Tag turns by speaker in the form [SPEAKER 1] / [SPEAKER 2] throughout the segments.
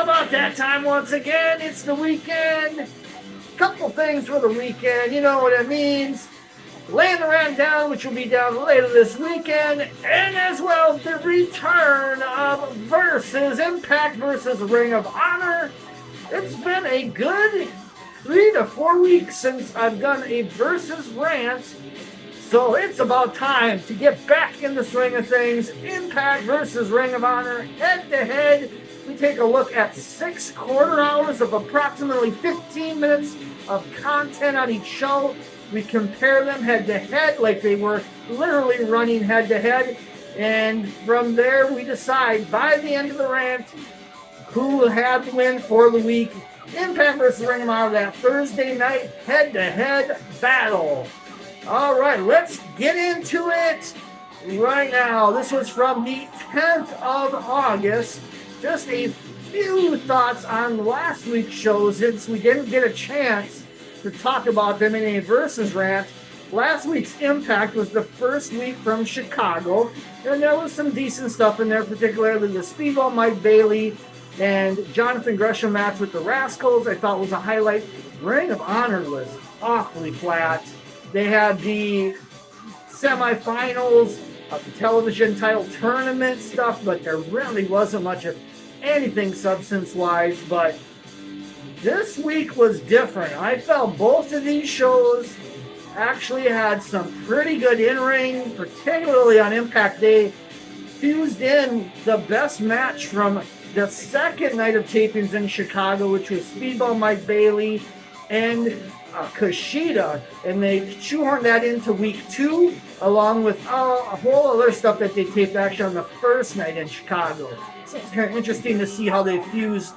[SPEAKER 1] about that time once again. It's the weekend. Couple things for the weekend. You know what it means. Laying the Rant down, which will be down later this weekend. And as well, the return of Versus Impact versus Ring of Honor. It's been a good 3 to 4 weeks since I've done a Versus rant. So it's about time to get back in the swing of things. Impact versus Ring of Honor, head to head. We take a look at 6 quarter hours of approximately 15 minutes of content on each show. We compare them head to head like they were literally running head to head. And from there, we decide by the end of the rant who had the win for the week. Impact versus Ring of Honor, that Thursday night head to head battle. All right, let's get into it right now. This was from the 10th of August. Just a few thoughts on last week's show since we didn't get a chance to talk about them in a Versus rant. Last week's Impact was the first week from Chicago, and there was some decent stuff in there, particularly the Speedball Mike Bailey and Jonathan Gresham match with the Rascals. I thought was a highlight. Ring of Honor was awfully flat. They had the semifinals of the television title tournament stuff, but there really wasn't much of anything substance-wise. But this week was different. I felt both of these shows actually had some pretty good in-ring, particularly on Impact. They fused in the best match from the second night of tapings in Chicago, which was Speedball Mike Bailey and Kushida, and they shoehorned that into week 2, along with a whole other stuff that they taped actually on the first night in Chicago. So it's kind of interesting to see how they fused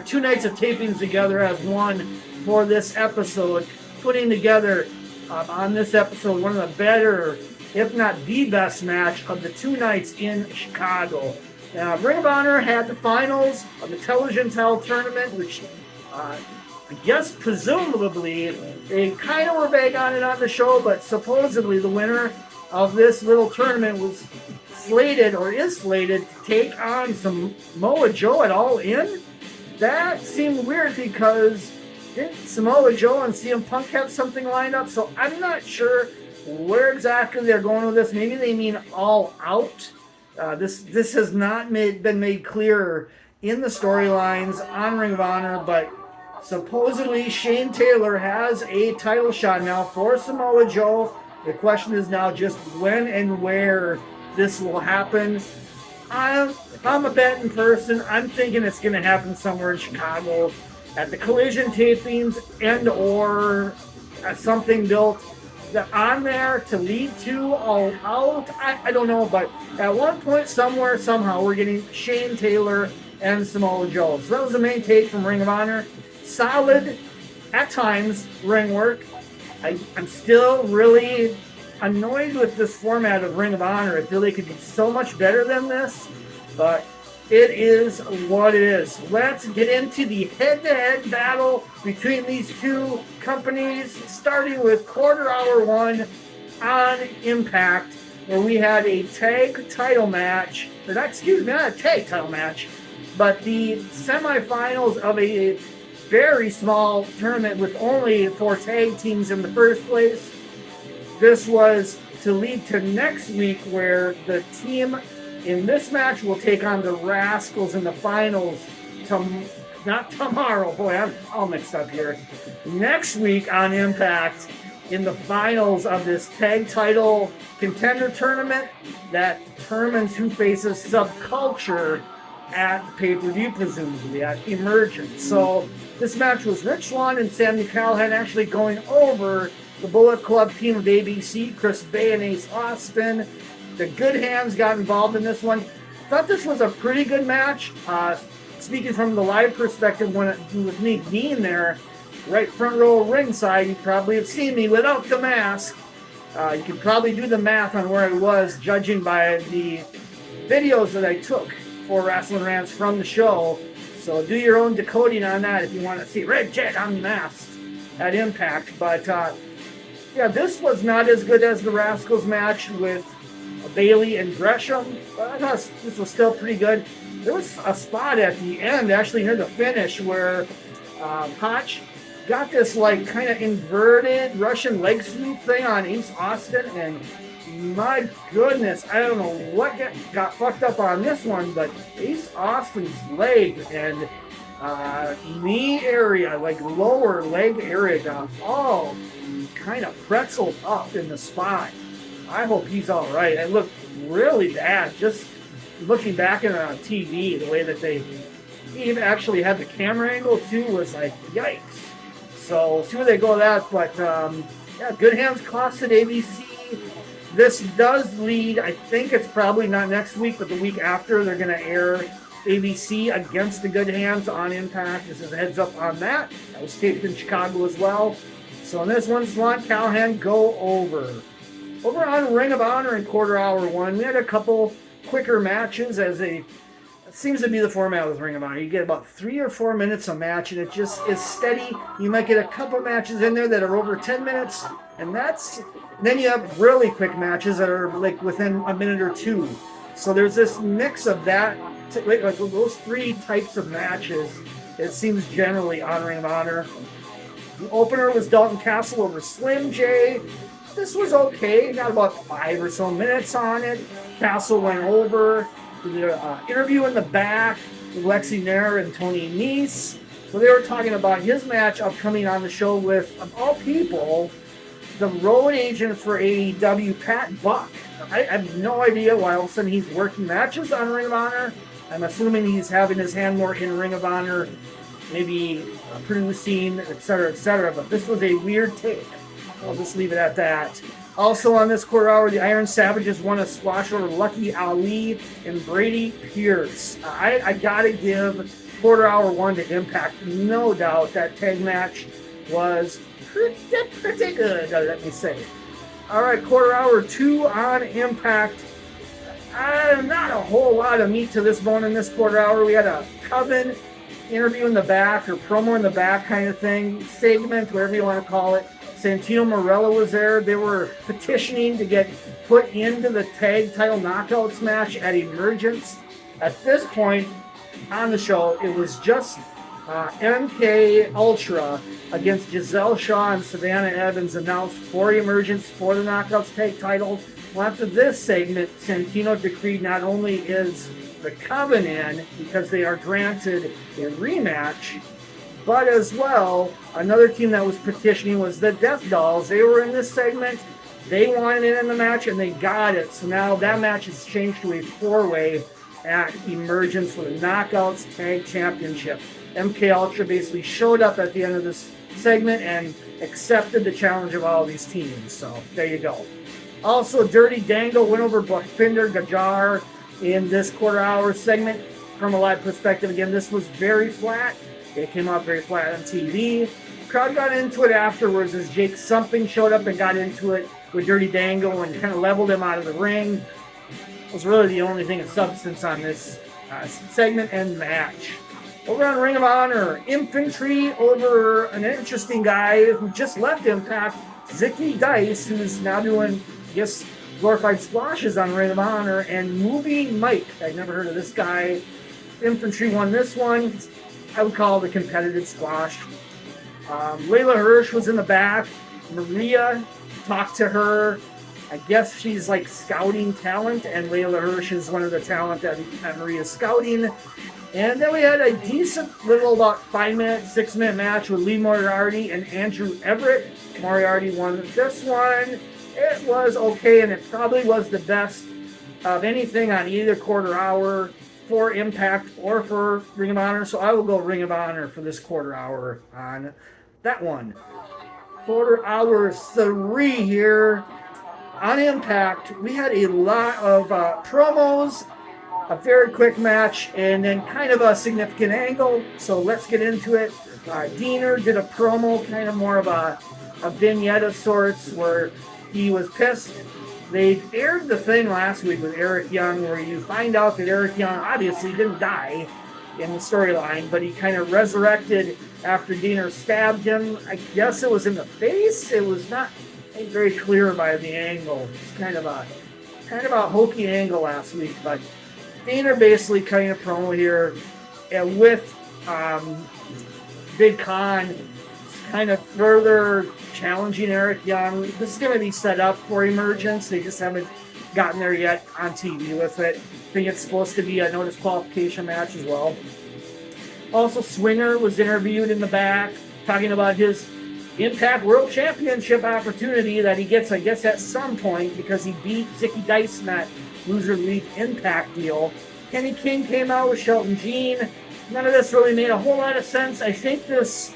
[SPEAKER 1] 2 nights of tapings together as one for this episode, putting together on this episode one of the better, if not the best match of the 2 nights in Chicago. Ring of Honor had the finals of the television title tournament, which I guess presumably they kind of were vague on it on the show, but supposedly the winner of this little tournament was slated or is slated to take on Samoa Joe at All In. That seemed weird because didn't Samoa Joe and CM Punk have something lined up? So I'm not sure where exactly they're going with this. Maybe they mean All Out. This has not been made clear in the storylines on Ring of Honor, but supposedly Shane Taylor has a title shot now for Samoa Joe. The question is now just when and where this will happen. If I'm a betting person, I'm thinking it's going to happen somewhere in Chicago at the Collision tapings and or something built on there to lead to All Out. I don't know, but at one point, somewhere, somehow, we're getting Shane Taylor and Samoa Joe. So that was the main take from Ring of Honor. Solid, at times, ring work. I'm still really annoyed with this format of Ring of Honor. I feel they could be so much better than this, but it is what it is. Let's get into the head-to-head battle between these 2 companies, starting with quarter hour 1 on Impact, where we had a tag title match, not a tag title match, but the semifinals of a very small tournament with only 4 tag teams in the first place. This was to lead to next week, where the team in this match will take on the Rascals in the finals. Not tomorrow. Boy, I'm all mixed up here. Next week on Impact, in the finals of this tag title contender tournament that determines who faces Subculture at pay-per-view, presumably, at Emergence. So this match was Rich Swann and Sami Callihan actually going over the Bullet Club team of ABC, Chris Bay and Ace Austin. The Good Hands got involved in this one. Thought this was a pretty good match. Speaking from the live perspective, with me being there, right front row ringside, you probably have seen me without the mask. You can probably do the math on where I was, judging by the videos that I took for Wrestling Rants from the show. So do your own decoding on that if you want to see Red Jet unmasked at Impact. But yeah, this was not as good as the Rascals match with Bailey and Gresham. But I thought this was still pretty good. There was a spot at the end, actually near the finish, where Hotch got this like kind of inverted Russian leg sweep thing on Ace Austin, and my goodness, I don't know what got fucked up on this one, but Ace Austin's leg and knee area, like lower leg area, got all kind of pretzeled up in the spine. I hope he's all right. It looked really bad. Just looking back at it on TV, the way that they even actually had the camera angle too was like, yikes. So see where they go with that. But yeah, Good Hands costed ABC. This does lead, I think it's probably not next week, but the week after, they're going to air ABC against the Good Hands on Impact. This is a heads up on that. That was taped in Chicago as well. So in this one, Swan Callahan go over. Over on Ring of Honor in quarter hour one, we had a couple quicker matches as it seems to be the format with Ring of Honor. You get about 3 or 4 minutes a match, and it just is steady. You might get a couple matches in there that are over 10 minutes, and then you have really quick matches that are like within a minute or two. So there's this mix of that, like those 3 types of matches. It seems generally on Ring of Honor. The opener was Dalton Castle over Slim J. This was okay. Got about 5 or so minutes on it. Castle went over. Did an interview in the back with Lexi Nair and Tony Nese. So they were talking about his match upcoming on the show with, of all people, the road agent for AEW, Pat Buck. I have no idea why all of a sudden he's working matches on Ring of Honor. I'm assuming he's having his hand more in Ring of Honor, maybe producing, etc. But this was a weird take. I'll just leave it at that. Also on this quarter hour, the Iron Savages won a squash over Lucky Ali and Brady Pierce. I gotta give quarter hour one to Impact. No doubt that tag match was pretty good, let me say. All right, quarter hour two on Impact. Not a whole lot of meat to this bone in this quarter hour. We had a Coven interview in the back, or promo in the back kind of thing, segment, whatever you want to call it. Santino Marella was there. They were petitioning to get put into the tag title knockouts match at Emergence. At this point on the show, it was just MK Ultra against Giselle Shaw and Savannah Evans announced for Emergence for the knockouts tag title. Well, after this segment, Santino decreed not only is the Coven in because they are granted a rematch, but as well, another team that was petitioning was the Death Dolls. They were in this segment. They wanted it in the match, and they got it. So now that match has changed to a 4-way at Emergence for the Knockouts Tag Championship. MK Ultra basically showed up at the end of this segment and accepted the challenge of all these teams. So there you go. Also, Dirty Dango went over Buckfinder Gajar in this quarter hour segment. From a live perspective, again, this was very flat. It came out very flat on TV. The crowd got into it afterwards as Jake Something showed up and got into it with Dirty Dango and kind of leveled him out of the ring. It was really the only thing of substance on this segment and match. Over on Ring of Honor, Infantry over an interesting guy who just left Impact, Zicky Dice, who's now doing, I guess, glorified squashes on Ring of Honor, and Movie Mike. I'd never heard of this guy. Infantry won this one. I would call it a competitive squash. Layla Hirsch was in the back. Maria talked to her. I guess she's like scouting talent, and Layla Hirsch is one of the talent that Maria's scouting. And then we had a decent little about 5-minute, 6-minute match with Lee Moriarty and Andrew Everett. Moriarty won this one. It was okay, and it probably was the best of anything on either quarter hour for Impact or for Ring of Honor. So I will go Ring of Honor for this quarter hour on that one. Quarter hour 3 here on Impact. We had a lot of promos, a very quick match, and then kind of a significant angle. So let's get into it. Diener did a promo, kind of more of a vignette of sorts, where he was pissed. They aired the thing last week with Eric Young, where you find out that Eric Young obviously didn't die in the storyline, but he kind of resurrected after Diener stabbed him. I guess it was in the face. It was not very clear by the angle. It's kind of a kind of a hokey angle last week, but Dana basically cutting a promo here with Big Con, kind of further challenging Eric Young. This is going to be set up for Emergence. They just haven't gotten there yet on TV with it. I think it's supposed to be a no disqualification match as well. Also, Swinger was interviewed in the back, talking about his Impact World Championship opportunity that he gets, I guess, at some point because he beat Zicky Dice in that Loser League Impact deal. Kenny King came out with Shelton Jean. None of this really made a whole lot of sense. I think there's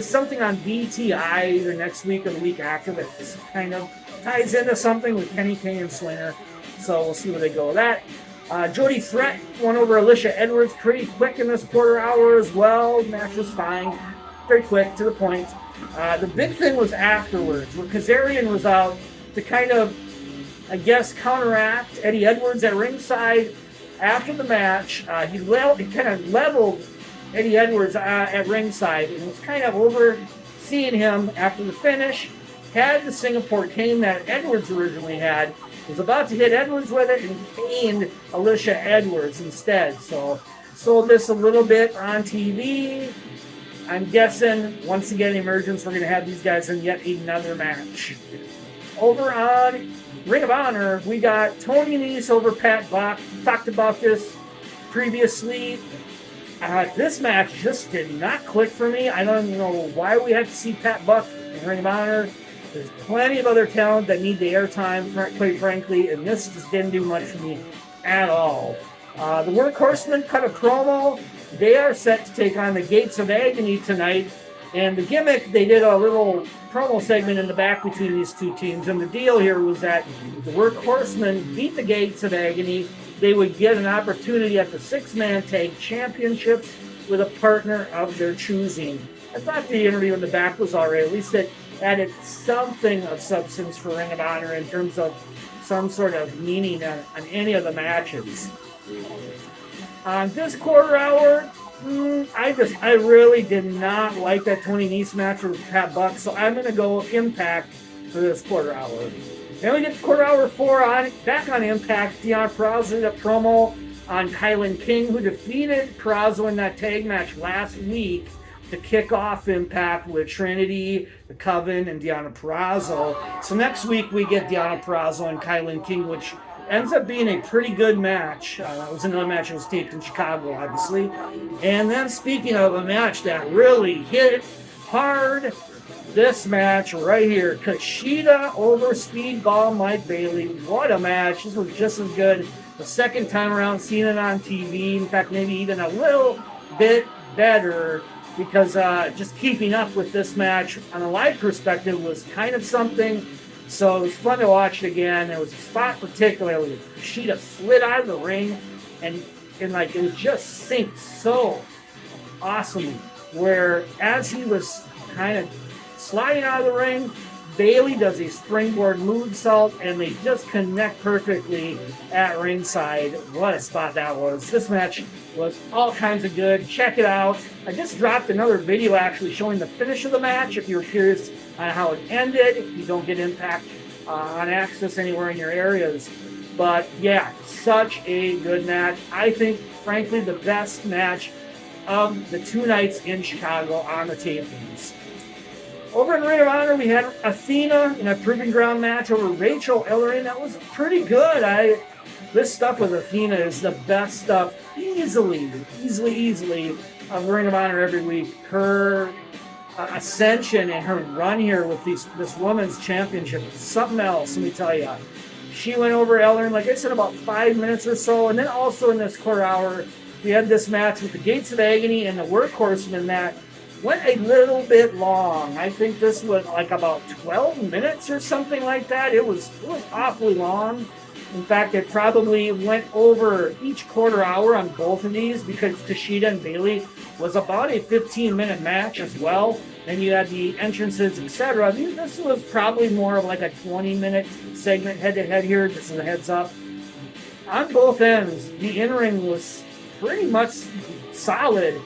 [SPEAKER 1] something on BTI either next week or the week after that kind of ties into something with Kenny King and Swinger. So we'll see where they go with that. Jody Threat won over Alicia Edwards pretty quick in this quarter hour as well. The match was fine. Very quick, to the point. The big thing was afterwards, where Kazarian was out to kind of, I guess, counteract Eddie Edwards at ringside after the match. He kind of leveled Eddie Edwards at ringside and was kind of overseeing him after the finish. Had the Singapore cane that Edwards originally had, was about to hit Edwards with it and caned Alicia Edwards instead. So sold this a little bit on TV. I'm guessing, once again, Emergence, we're going to have these guys in yet another match. Over on Ring of Honor, we got Tony Nese over Pat Buck. Talked about this previously. This match just did not click for me. I don't know why we had to see Pat Buck in Ring of Honor. There's plenty of other talent that need the airtime, quite frankly, and this just didn't do much for me at all. The Workhorsemen cut a promo. They are set to take on the Gates of Agony tonight. And the gimmick, they did a little promo segment in the back between these two teams. And the deal here was that the Workhorsemen beat the Gates of Agony. They would get an opportunity at the six-man tag championships with a partner of their choosing. I thought the interview in the back was all right. At least it added something of substance for Ring of Honor in terms of some sort of meaning on any of the matches. On this quarter hour, I really did not like that Tony Nese match with Pat Buck, so I'm going to go Impact for this quarter hour. Then we get to quarter hour 4 back on Impact. Deonna Purrazzo did a promo on Kylan King, who defeated Purrazzo in that tag match last week to kick off Impact with Trinity, the Coven, and Deonna Purrazzo. So next week we get Deonna Purrazzo and Kylan King, which ends up being a pretty good match. That was another match that was taped in Chicago, obviously. And then speaking of a match that really hit hard, this match right here, Kushida over Speedball Mike Bailey. What a match. This was just as good the second time around seeing it on TV. In fact, maybe even a little bit better, because just keeping up with this match on a live perspective was kind of something. So it was fun to watch it again. There was a spot particularly where Kushida slid out of the ring and like it just synced so awesomely, where as he was kind of sliding out of the ring, Bailey does a springboard moonsault and they just connect perfectly at ringside. What a spot that was. This match was all kinds of good. Check it out. I just dropped another video actually showing the finish of the match if you're curious on how it ended, if you don't get Impact on access anywhere in your areas. But yeah, such a good match. I think, frankly, the best match of the 2 nights in Chicago on the tapings. Over in Ring of Honor, we had Athena in a Proving Ground match over Rachel Ellering. That was pretty good. This stuff with Athena is the best stuff easily of Ring of Honor every week. Her ascension and her run here with this women's championship is something else, let me tell you. She went over Ellering, like I said, about 5 minutes or so. And then also in this quarter hour, we had this match with the Gates of Agony and the Workhorsemen that went a little bit long. I think this was like about 12 minutes or something like that. It was awfully long. In fact, it probably went over each quarter hour on both of these because Kushida and Bailey was about a 15-minute match as well. Then you had the entrances, etc. This was probably more of like a 20-minute segment head-to-head here, just as a heads up. On both ends, the in-ring was pretty much solid.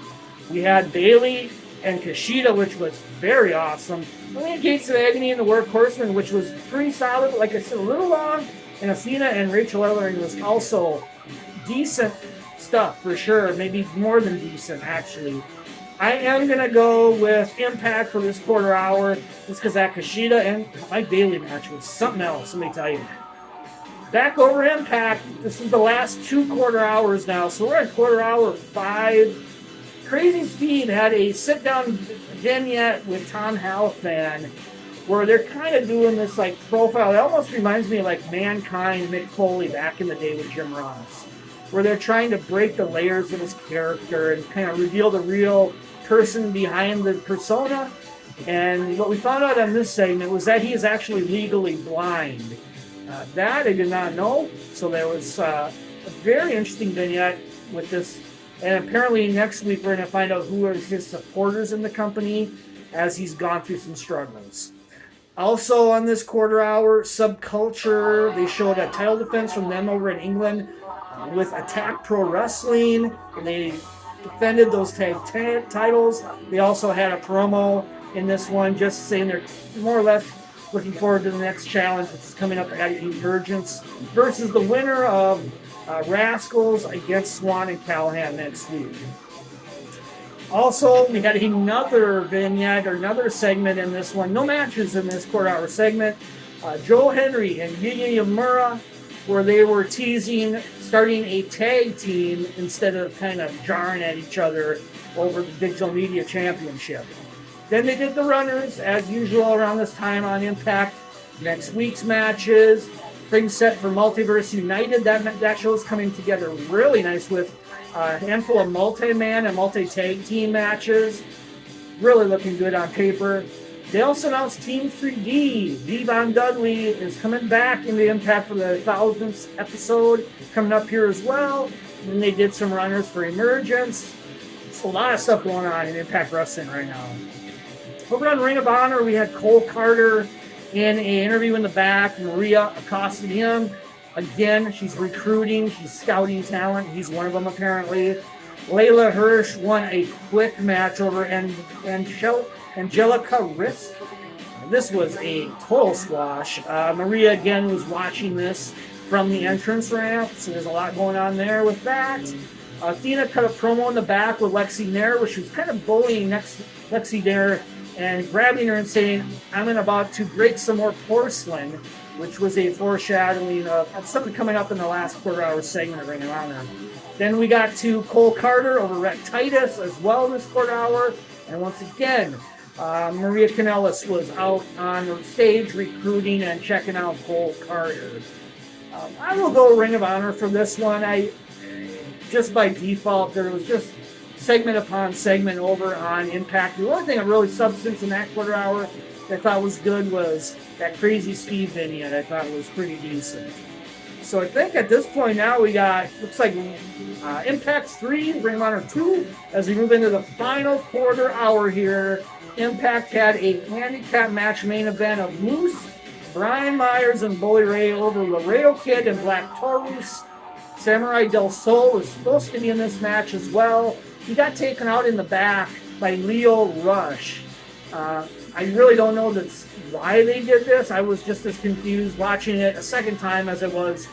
[SPEAKER 1] We had Bailey and Kushida, which was very awesome. We had Gates of Agony and the Workhorsemen, which was pretty solid. Like I said, a little long And Athena and Rachel Ellering was also decent stuff for sure, maybe more than decent actually. I am going to go with Impact for this quarter hour just because that Kushida and Mike Bailey match was something else, let me tell you. Back over Impact, this is the last 2 quarter hours now, so we're at quarter hour 5. Crazy Speed had a sit-down vignette with Tom Halfan where they're kind of doing this like profile. It almost reminds me of like Mankind, Mick Foley back in the day with Jim Ross, where they're trying to break the layers of his character and kind of reveal the real person behind the persona. And what we found out on this segment was that he is actually legally blind. That I did not know. So there was a very interesting vignette with this. And apparently next week we're going to find out who are his supporters in the company as he's gone through some struggles. Also on this quarter hour, Subculture, they showed a title defense from them over in England with Attack Pro Wrestling. And they defended those tag titles. They also had a promo in this one just saying they're more or less looking forward to the next challenge, which is coming up at Emergence versus the winner of Rascals against Swan and Callahan next week. Also, we had another vignette or another segment in this one. No matches in this quarter hour segment. Joe Henry and Yuya Yamura, where they were teasing starting a tag team instead of kind of jarring at each other over the Digital Media Championship. Then they did the runners, as usual, around this time on Impact. Next week's matches. Things set for Multiverse United. That show's coming together really nice with a handful of multi-man and multi-tag team matches. Really looking good on paper. They also announced Team 3D. Devon Dudley is coming back into Impact for the 1000th episode. Coming up here as well. And they did some runners for Emergence. There's a lot of stuff going on in Impact Wrestling right now. Over on Ring of Honor, we had Cole Carter in an interview in the back. Maria accosted him. Again, she's recruiting. She's scouting talent. He's one of them, apparently. Layla Hirsch won a quick match over Angelica Risk. This was a total squash. Maria, again, was watching this from the entrance ramp, so there's a lot going on there with that. Athena cut a promo in the back with Lexi Nair, where she was kind of bullying Lexi Nair and grabbing her and saying, I'm about to break some more porcelain, which was a foreshadowing of something coming up in the last quarter hour segment of Ring of Honor. Then we got to Cole Carter over Rhett Titus as well this quarter hour. And once again, Maria Kanellis was out on the stage recruiting and checking out Cole Carter. I will go Ring of Honor for this one. Just by default, there was just segment upon segment over on Impact. The only thing of really substance in that quarter hour that I thought was good was that Crazy Steve vignette. I thought was pretty decent. So I think at this point now we got, looks like Impact 3, Ring of Honor 2, as we move into the final quarter hour here. Impact had a handicap match main event of Moose, Brian Myers, and Bully Ray over Laredo Kid and Black Taurus. Samurai Del Sol was supposed to be in this match as well. He got taken out in the back by Leo Rush. I really don't know why they did this. I was just as confused watching it a second time as I was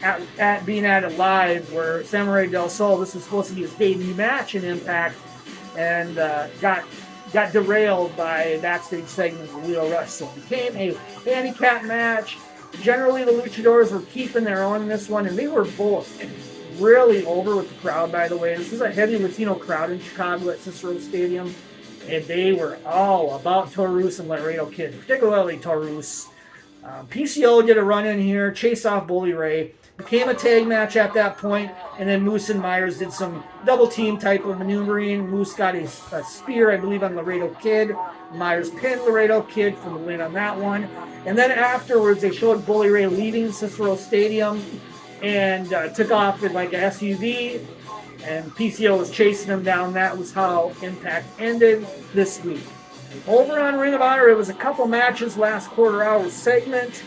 [SPEAKER 1] at being at it live, where Samurai Del Sol, this was supposed to be his debut match in Impact, and got derailed by a backstage segment with Leo Rush. So it became a handicap match. Generally, the Luchadors were keeping their own in this one, and they were both really over with the crowd, by the way. This is a heavy Latino crowd in Chicago at Cicero Stadium, and they were all about Taurus and Laredo Kid, particularly Taurus. PCO did a run in here, chased off Bully Ray. Became a tag match at that point, and then Moose and Myers did some double team type of maneuvering. Moose got a spear, I believe, on Laredo Kid. Myers pinned Laredo Kid for the win on that one. And then afterwards, they showed Bully Ray leaving Cicero Stadium and took off in like an SUV, and PCO was chasing him down. That was how Impact ended this week. Over on Ring of Honor, it was a couple matches last quarter hour segment.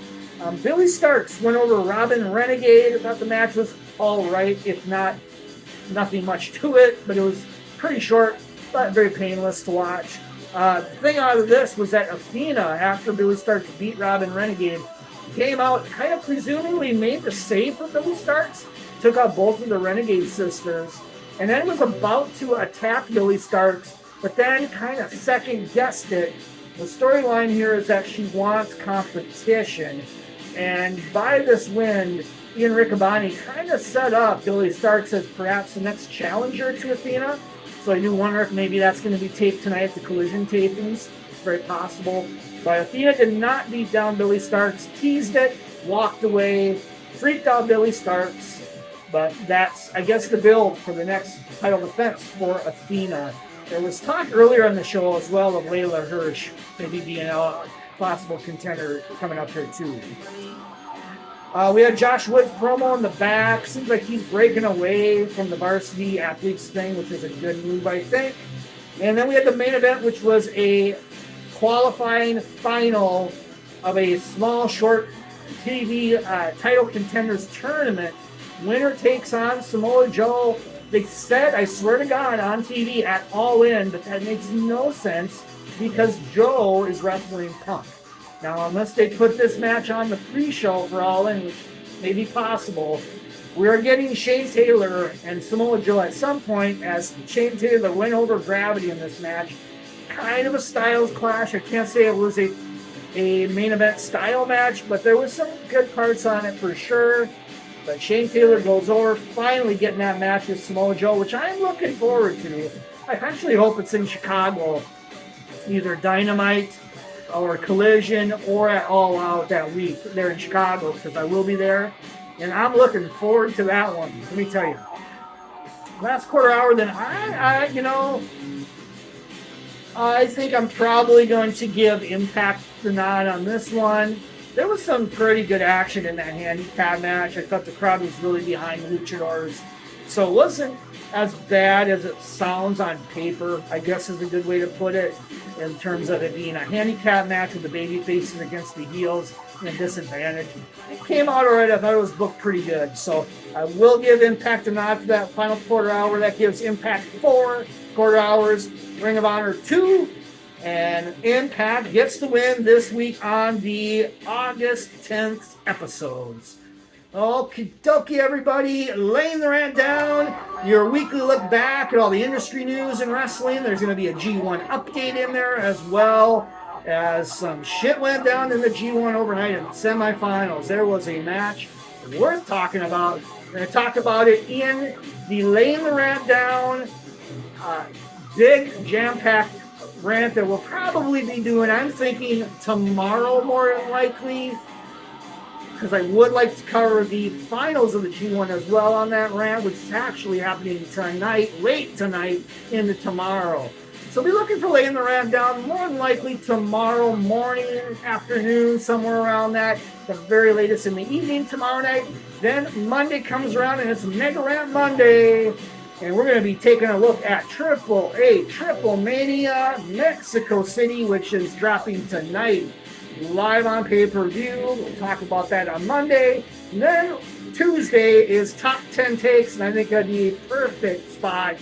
[SPEAKER 1] Billy Starks went over Robin Renegade. I thought the match was all right, if not nothing much to it, but it was pretty short, but very painless to watch. The thing out of this was that Athena, after Billy Starks beat Robin Renegade, came out, kind of presumably made the save for Billy Starks, took out both of the Renegade sisters, and then was about to attack Billy Starks, but then kind of second-guessed it. The storyline here is that she wants competition, and by this win, Ian Riccaboni kind of set up Billy Starks as perhaps the next challenger to Athena. So I do wonder if maybe that's going to be taped tonight at the Collision tapings. It's very possible. But Athena did not beat down Billy Starks, teased it, walked away, freaked out Billy Starks. But that's, I guess, the build for the next title defense for Athena. There was talk earlier on the show as well of Layla Hirsch maybe being a possible contender coming up here too. We had Josh Woods promo in the back. Seems like he's breaking away from the varsity athletes thing, which is a good move, I think. And then we had the main event, which was a qualifying final of a small, short TV title contenders tournament. Winner takes on Samoa Joe. They said, I swear to God, on TV at All In, but that makes no sense because Joe is wrestling Punk. Now, unless they put this match on the pre-show for All In, which may be possible, we're getting Shane Taylor and Samoa Joe at some point as Shane Taylor went over Gravity in this match. Kind of a styles clash. I can't say it was a main event style match, but there was some good parts on it for sure. But Shane Taylor goes over, finally getting that match with Samoa Joe, which I'm looking forward to. I actually hope it's in Chicago, either Dynamite or Collision or at All Out that week there in Chicago, because I will be there. And I'm looking forward to that one, let me tell you. Last quarter hour, then I think I'm probably going to give Impact the nod on this one. There was some pretty good action in that handicap match. I thought the crowd was really behind Luchadors. So it wasn't as bad as it sounds on paper, I guess is a good way to put it, in terms of it being a handicap match with the baby faces against the heels and a disadvantage. It came out all right. I thought it was booked pretty good. So I will give Impact a nod for that final quarter hour. That gives Impact 4 quarter hours, Ring of Honor 2, and Impact gets the win this week on the August 10th episodes. Okie dokie, everybody. Laying the rant down. Your weekly look back at all the industry news in wrestling. There's going to be a G1 update in there, as well as some shit went down in the G1 overnight in the semifinals. There was a match worth talking about. We're going to talk about it in the Laying the Rant Down big jam-packed rant that we'll probably be doing, I'm thinking, tomorrow more than likely, because I would like to cover the finals of the G1 as well on that rant, which is actually happening tonight, late tonight, into tomorrow. So be looking for Laying the Rant Down, more than likely tomorrow morning, afternoon, somewhere around that, the very latest in the evening tomorrow night. Then Monday comes around and it's Mega Rant Monday. And we're going to be taking a look at Triple Mania Mexico City, which is dropping tonight live on pay-per-view. We'll talk about that on Monday. And then Tuesday is Top 10 Takes, and I think that'd be a perfect spot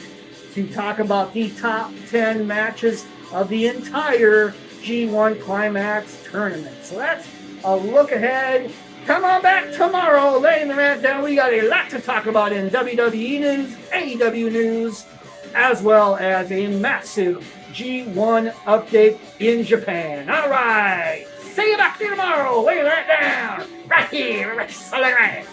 [SPEAKER 1] to talk about the top 10 matches of the entire G1 Climax tournament. So that's a look ahead. Come on back tomorrow, Laying the Rant Down. We got a lot to talk about in WWE news, AEW news, as well as a massive G1 update in Japan. All right. See you back here tomorrow. Laying the Rant Down. Right here. Wrestling Rant.